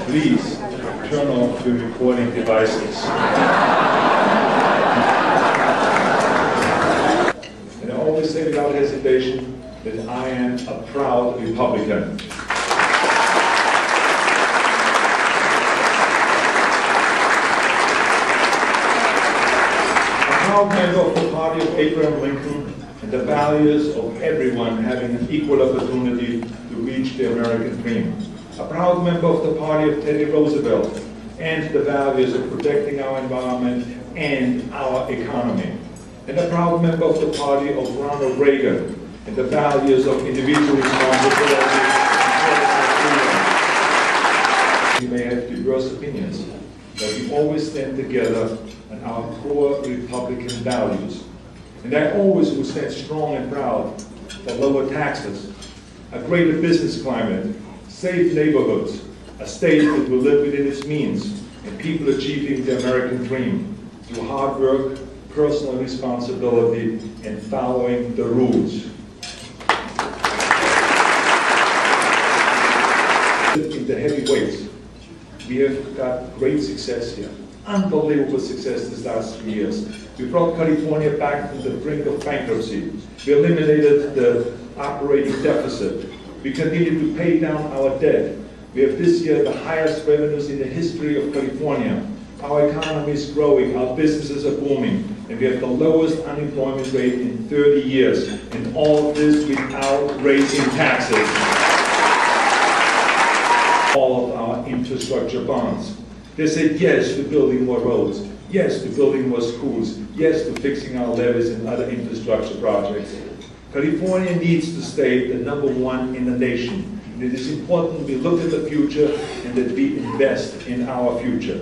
Please turn off your recording devices. And I always say without hesitation that I am a proud Republican. A proud member of the party of Abraham Lincoln and the values of everyone having an equal opportunity to reach the American dream. A proud member of the party of Teddy Roosevelt and the values of protecting our environment and our economy. And a proud member of the party of Ronald Reagan and the values of individual responsibility and personal freedom. We may have diverse opinions, but we always stand together on our core Republican values. And I always will stand strong and proud for lower taxes, a greater business climate, safe neighborhoods, a state that will live within its means, and people achieving the American dream through hard work, personal responsibility, and following the rules. In the heavyweights, we have got great success here. Unbelievable success this last 3 years. We brought California back from the brink of bankruptcy. We eliminated the operating deficit. We continue to pay down our debt. We have this year the highest revenues in the history of California. Our economy is growing, our businesses are booming, and we have the lowest unemployment rate in 30 years. And all of this without raising taxes. All of our infrastructure bonds. They said yes to building more roads, yes to building more schools, yes to fixing our levees and other infrastructure projects. California needs to stay the #1 in the nation. And it is important we look at the future and that we invest in our future.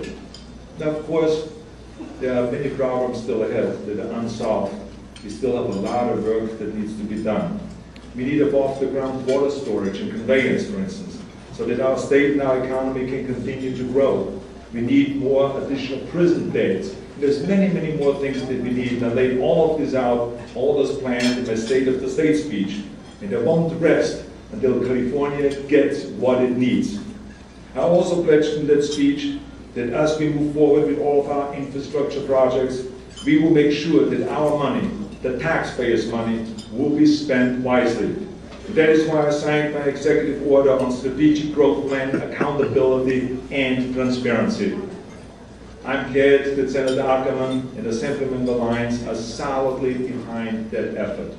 Now, of course, there are many problems still ahead that are unsolved. We still have a lot of work that needs to be done. We need above-the-ground water storage and conveyance, for instance, so that our state and our economy can continue to grow. We need more additional prison beds. There's many, many more things that we need. I laid all of this out, all those plans in my State of the State speech. And I won't rest until California gets what it needs. I also pledged in that speech that as we move forward with all of our infrastructure projects, we will make sure that our money, the taxpayers' money, will be spent wisely. And that is why I signed my executive order on strategic growth plan, accountability, and transparency. I'm glad that Senator Ackerman and Assemblyman Lyons are solidly behind that effort.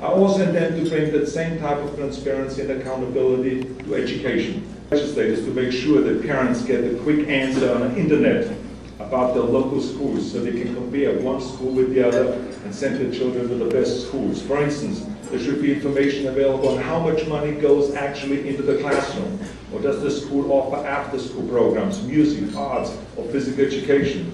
I also intend to bring that same type of transparency and accountability to education. Legislators to make sure that parents get a quick answer on the internet about their local schools so they can compare one school with the other and send their children to the best schools. For instance, there should be information available on how much money goes actually into the classroom. Or does the school offer after-school programs, music, arts, or physical education?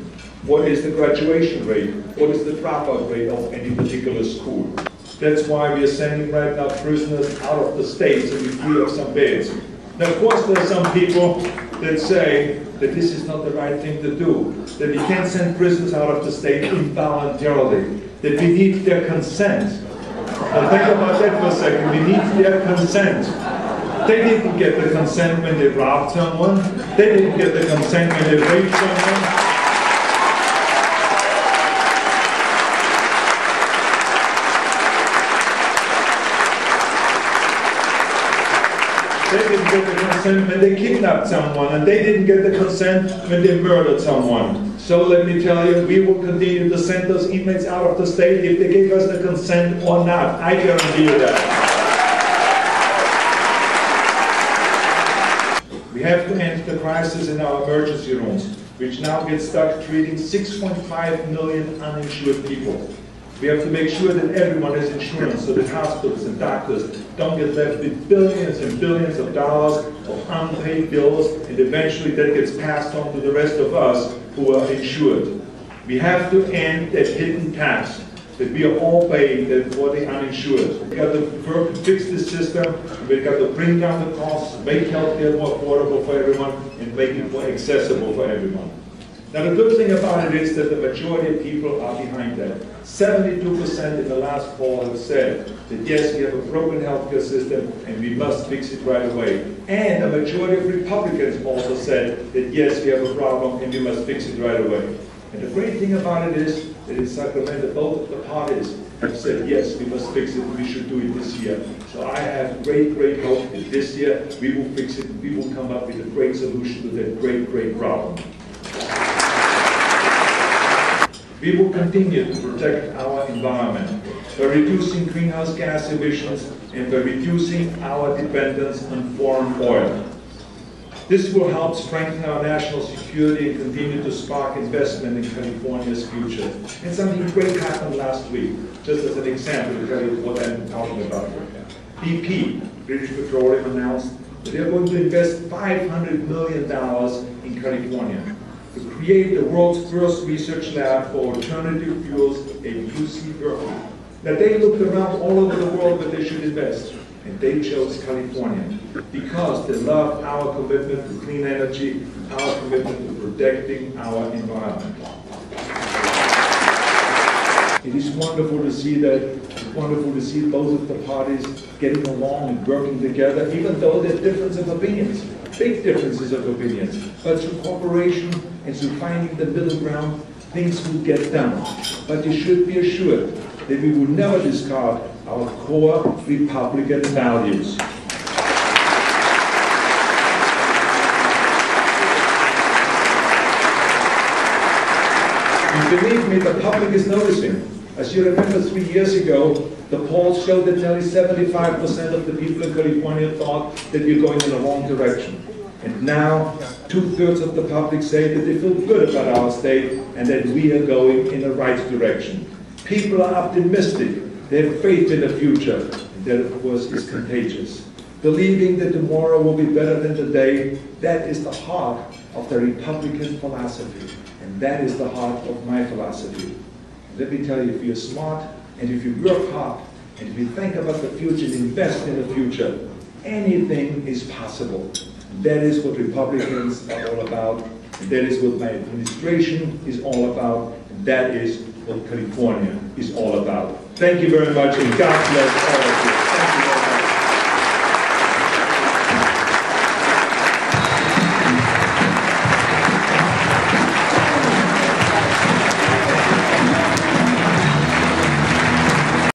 What is the graduation rate? What is the dropout rate of any particular school? That's why we are sending right now prisoners out of the state so we free up some beds. Now, of course, there are some people that say that this is not the right thing to do, that we can't send prisoners out of the state involuntarily, that we need their consent. Now think about that for a second. We need their consent. They didn't get the consent when they robbed someone. They didn't get the consent when they raped someone. They didn't get the consent when they kidnapped someone, and they didn't get the consent when they murdered someone. So let me tell you, we will continue to send those inmates out of the state if they give us the consent or not. I guarantee you that. We have to end the crisis in our emergency rooms, which now get stuck treating 6.5 million uninsured people. We have to make sure that everyone has insurance so that hospitals and doctors don't get left with billions and billions of dollars of unpaid bills, and eventually that gets passed on to the rest of us who are insured. We have to end that hidden tax that we are all paying for the uninsured. We've got to work to fix this system, and we've got to bring down the costs, make healthcare more affordable for everyone, and make it more accessible for everyone. Now the good thing about it is that the majority of people are behind that. 72% in the last poll have said that yes, we have a broken healthcare system and we must fix it right away. And a majority of Republicans also said that yes, we have a problem and we must fix it right away. And the great thing about it is that in Sacramento, both of the parties have said yes, we must fix it and we should do it this year. So I have great hope that this year we will fix it and we will come up with a great solution to that great problem. We will continue to protect our environment by reducing greenhouse gas emissions and by reducing our dependence on foreign oil. This will help strengthen our national security and continue to spark investment in California's future. And something great happened last week, just as an example to tell you what I'm talking about. BP, British Petroleum, announced that they're going to invest $500 million in California to create the world's first research lab for alternative fuels in UC Berkeley. Now they looked around all over the world where they should invest, and they chose California because they love our commitment to clean energy, our commitment to protecting our environment. It is wonderful to see that. It's wonderful to see both of the parties getting along and working together, even though there are differences of opinions, big differences of opinions. But through cooperation and through finding the middle ground, things will get done. But you should be assured that we will never discard our core Republican values. And believe me, the public is noticing. As you remember, 3 years ago, the polls showed that nearly 75% of the people in California thought that we're going in the wrong direction. And now, 2/3 of the public say that they feel good about our state and that we are going in the right direction. People are optimistic. They have faith in the future. And that, of course, is contagious. Believing that tomorrow will be better than today, that is the heart of the Republican philosophy. And that is the heart of my philosophy. Let me tell you, if you're smart and if you work hard and if you think about the future and invest in the future, anything is possible. That is what Republicans are all about. And that is what my administration is all about. And that is what California is all about. Thank you very much, and God bless all of you.